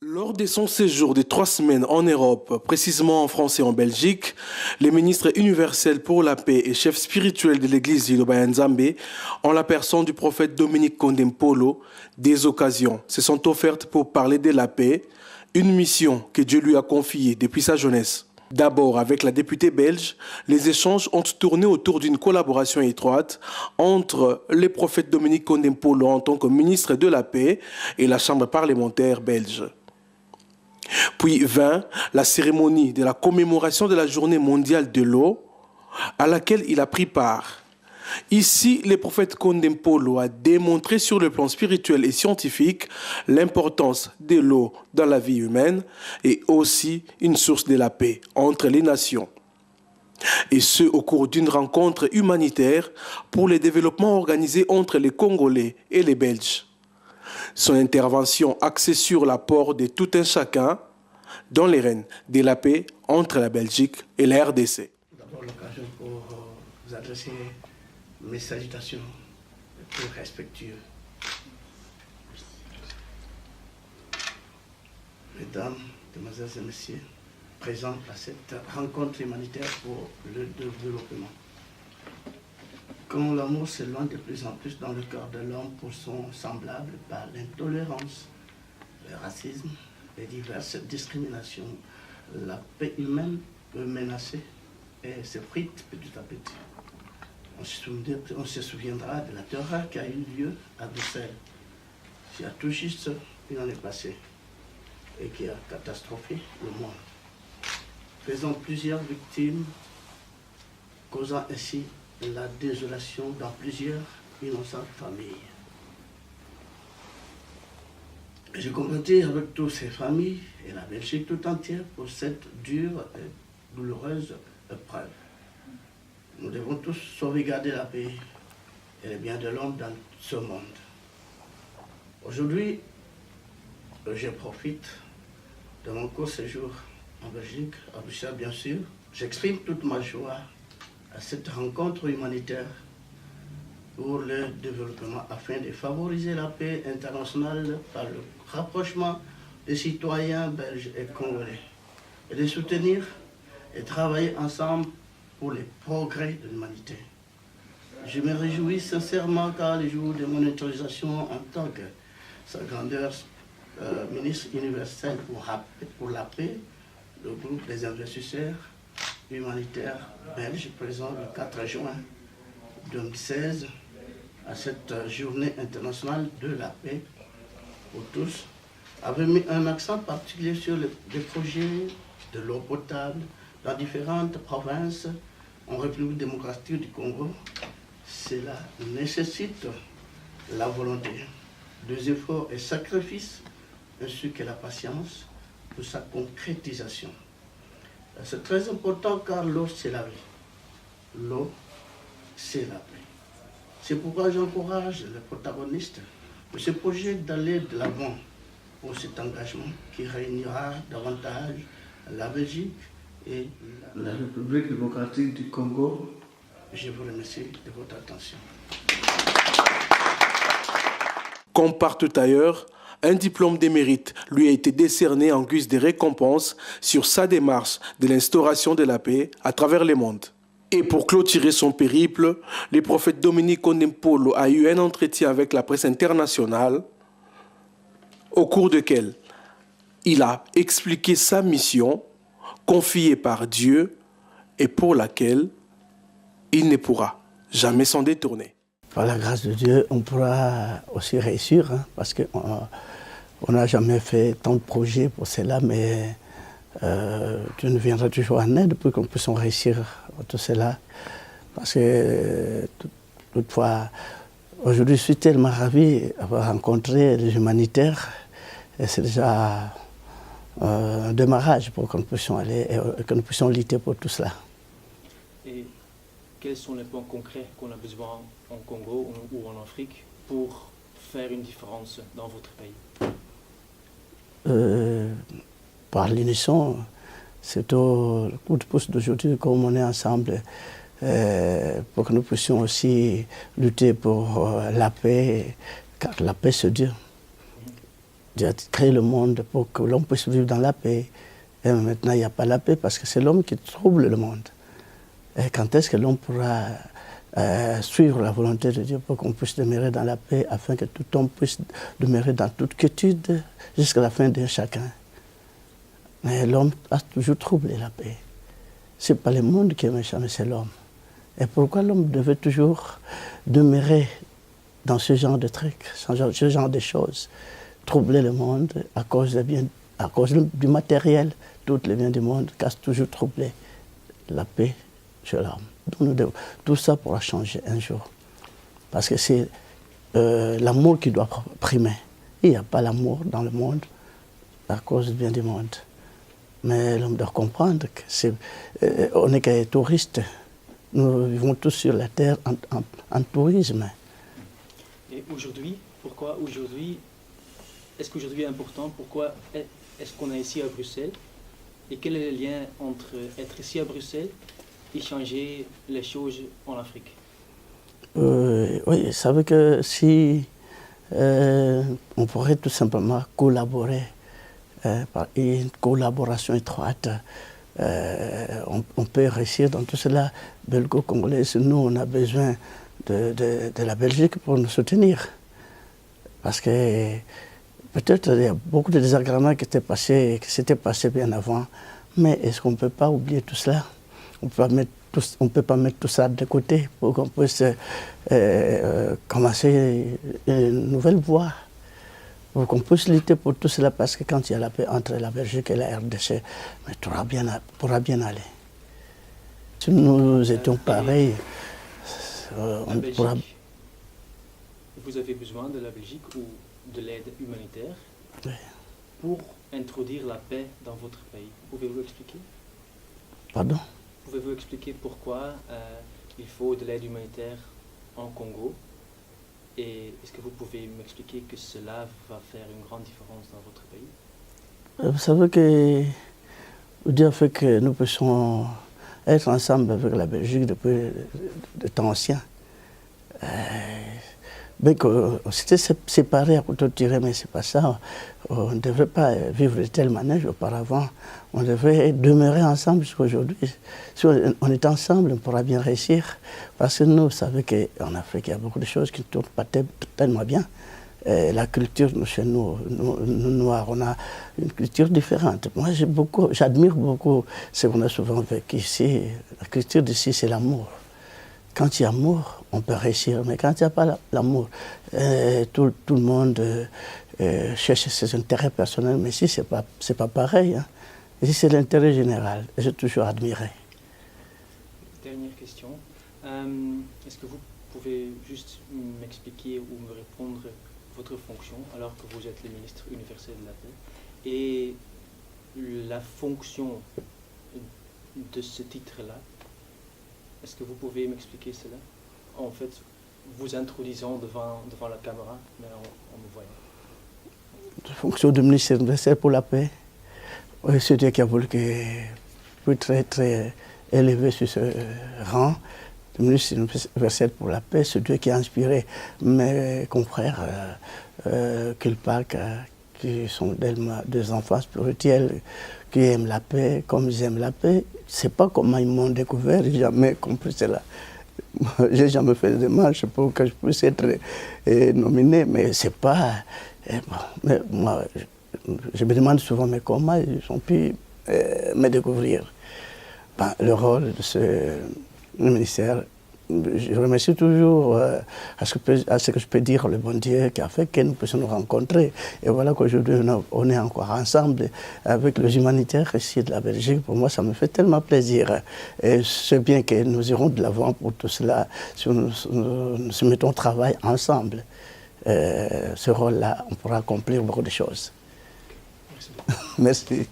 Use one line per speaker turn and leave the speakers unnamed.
Lors de son séjour de 3 semaines en Europe, précisément en France et en Belgique, les ministres universels pour la paix et chefs spirituels de l'église Yiloba Nzambe, en la personne du prophète Dominique Kondem-Polo, des occasions se sont offertes pour parler de la paix, une mission que Dieu lui a confiée depuis sa jeunesse. D'abord, avec la députée belge, les échanges ont tourné autour d'une collaboration étroite entre le prophète Dominique Kondem-Polo en tant que ministre de la paix et la Chambre parlementaire belge. Puis vint la cérémonie de la commémoration de la journée mondiale de l'eau à laquelle il a pris part. Ici, le prophète Kondem-Polo a démontré sur le plan spirituel et scientifique l'importance de l'eau dans la vie humaine et aussi une source de la paix entre les nations. Et ce, au cours d'une rencontre humanitaire pour le développement organisé entre les Congolais et les Belges. Son intervention axée sur l'apport de tout un chacun dans les rênes de la paix entre la Belgique et la RDC.
D'abord l'occasion pour vous adresser mes salutations les plus respectueuses. Mesdames, Demoiselles et Messieurs, présents à cette rencontre humanitaire pour le développement. Quand l'amour s'éloigne de plus en plus dans le cœur de l'homme pour son semblable par l'intolérance, le racisme et diverses discriminations, la paix humaine peut menacer et s'effrite petit à petit. On se souviendra de la terreur qui a eu lieu à Bruxelles, qui a tout juste une année passée et qui a catastrophé le monde, faisant plusieurs victimes, causant ainsi la désolation dans plusieurs innocentes familles. J'ai complété avec toutes ces familles et la Belgique tout entière pour cette dure et douloureuse épreuve. Nous devons tous sauvegarder la paix et les biens de l'homme dans ce monde. Aujourd'hui, je profite de mon court séjour en Belgique, à Bruxelles bien sûr. J'exprime toute ma joie à cette rencontre humanitaire pour le développement afin de favoriser la paix internationale par le rapprochement des citoyens belges et congolais et de soutenir et travailler ensemble pour les progrès de l'humanité. Je me réjouis sincèrement car le jour de mon autorisation en tant que sa grandeur ministre universel pour la paix, le groupe des investisseurs humanitaires belges présent le 4 juin 2016 à cette journée internationale de la paix pour tous, avait mis un accent particulier sur les projets de l'eau potable dans différentes provinces en République démocratique du Congo. Cela nécessite la volonté, des efforts et sacrifices, ainsi que la patience pour sa concrétisation. C'est très important car l'eau, c'est la vie. L'eau, c'est la paix. C'est pourquoi j'encourage les protagonistes de ce projet d'aller de l'avant pour cet engagement qui réunira davantage la Belgique et la République démocratique du Congo. Je vous remercie de votre attention.
Comme partout ailleurs, un diplôme de mérite lui a été décerné en guise de récompense sur sa démarche de l'instauration de la paix à travers le monde. Et pour clôturer son périple, le prophète Dominique Kondem-Polo a eu un entretien avec la presse internationale, au cours duquel il a expliqué sa mission confiée par Dieu et pour laquelle il ne pourra jamais s'en détourner.
Par la grâce de Dieu, on pourra aussi réussir, parce qu'on n'a jamais fait tant de projets pour cela, mais Dieu nous viendra toujours en aide pour qu'on puisse réussir tout cela. Parce que toutefois, aujourd'hui, je suis tellement ravi d'avoir rencontré les humanitaires, et c'est déjà un démarrage pour que nous puissions aller et que nous puissions lutter pour tout cela.
Et quels sont les points concrets qu'on a besoin en Congo ou en Afrique pour faire une différence dans votre pays?
Par l'unisson, c'est au coup de pouce d'aujourd'hui comme on est ensemble pour que nous puissions aussi lutter pour la paix, car la paix c'est Dieu. Dieu a créé le monde pour que l'homme puisse vivre dans la paix. Et maintenant, il n'y a pas la paix parce que c'est l'homme qui trouble le monde. Et quand est-ce que l'homme pourra suivre la volonté de Dieu pour qu'on puisse demeurer dans la paix afin que tout homme puisse demeurer dans toute quiétude jusqu'à la fin de chacun. Mais l'homme a toujours troublé la paix. Ce n'est pas le monde qui est méchant, mais c'est l'homme. Et pourquoi l'homme devait toujours demeurer dans ce genre de trucs, ce genre de choses, troubler le monde à cause du matériel, tous les biens du monde, casse toujours troubler la paix chez l'homme. Tout ça pourra changer un jour. Parce que c'est l'amour qui doit primer. Il n'y a pas l'amour dans le monde à cause du bien du monde. Mais l'homme doit comprendre qu'on n'est que touristes. Nous vivons tous sur la terre en tourisme.
Et aujourd'hui, pourquoi aujourd'hui, est-ce qu'aujourd'hui est important, pourquoi est-ce qu'on est ici à Bruxelles? Et quel est le lien entre être ici à Bruxelles et changer les choses en Afrique?
Oui, vous savez que si on pourrait tout simplement collaborer, par une collaboration étroite, on peut réussir dans tout cela. Belgo-Congolais, nous, on a besoin de la Belgique pour nous soutenir. Parce que peut-être il y a beaucoup de désagréments qui s'étaient passés bien avant, mais est-ce qu'on ne peut pas oublier tout cela? On ne peut pas mettre tout ça de côté pour qu'on puisse commencer une nouvelle voie. Pour qu'on puisse lutter pour tout cela, parce que quand il y a la paix entre la Belgique et la RDC, mais tout pourra bien aller. Si nous étions pareils, on pourra...
Vous avez besoin de la Belgique ou de l'aide humanitaire pour introduire la paix dans votre pays. Pouvez-vous expliquer?
Pardon?
Pouvez-vous expliquer pourquoi il faut de l'aide humanitaire en Congo? Et est-ce que vous pouvez m'expliquer que cela va faire une grande différence dans votre pays?
Vous savez que Dieu fait que nous puissions être ensemble avec la Belgique depuis de temps anciens. Bien qu'on s'était séparés à couteau tiré, mais ce n'est pas ça. On ne devrait pas vivre de telle manière auparavant. On devrait demeurer ensemble jusqu'à aujourd'hui. Si on est ensemble, on pourra bien réussir. Parce que nous, vous savez qu'en Afrique, il y a beaucoup de choses qui ne tournent pas tellement bien. Et la culture, chez nous Noirs, on a une culture différente. Moi, j'admire beaucoup ce qu'on a souvent vécu ici. La culture d'ici, c'est l'amour. Quand il y a amour, on peut réussir, mais quand il n'y a pas l'amour, tout le monde cherche ses intérêts personnels, mais ici, ce n'est pas pareil. Hein. Ici, c'est l'intérêt général. J'ai toujours admiré.
Dernière question. Est-ce que vous pouvez juste m'expliquer ou me répondre votre fonction, alors que vous êtes le ministre universel de la paix, et la fonction de ce titre-là? Est-ce que vous pouvez m'expliquer cela? En fait, vous introduisant devant la caméra, mais en me voyant.
La fonction de ministre universel pour la paix, c'est Dieu qui a voulu que je sois très élevé sur ce rang. Le ministre universel pour la paix, c'est Dieu qui a inspiré mes confrères Kilpac, qui sont des enfants spirituels, qui aiment la paix comme ils aiment la paix. Je ne sais pas comment ils m'ont découvert, je n'ai jamais compris cela. Je n'ai jamais fait de démarche pour que je puisse être nominé, mais c'est pas... mais moi, je me demande souvent, mais comment ils ont pu me découvrir? Le rôle de ce ministère, je remercie toujours à ce que je peux dire le bon Dieu qui a fait que nous puissions nous rencontrer. Et voilà qu'aujourd'hui on est encore ensemble avec les humanitaires ici de la Belgique. Pour moi, ça me fait tellement plaisir. Et c'est bien que nous irons de l'avant pour tout cela si nous se mettons au travail ensemble. Ce rôle-là, on pourra accomplir beaucoup de choses.
Merci beaucoup.
Merci.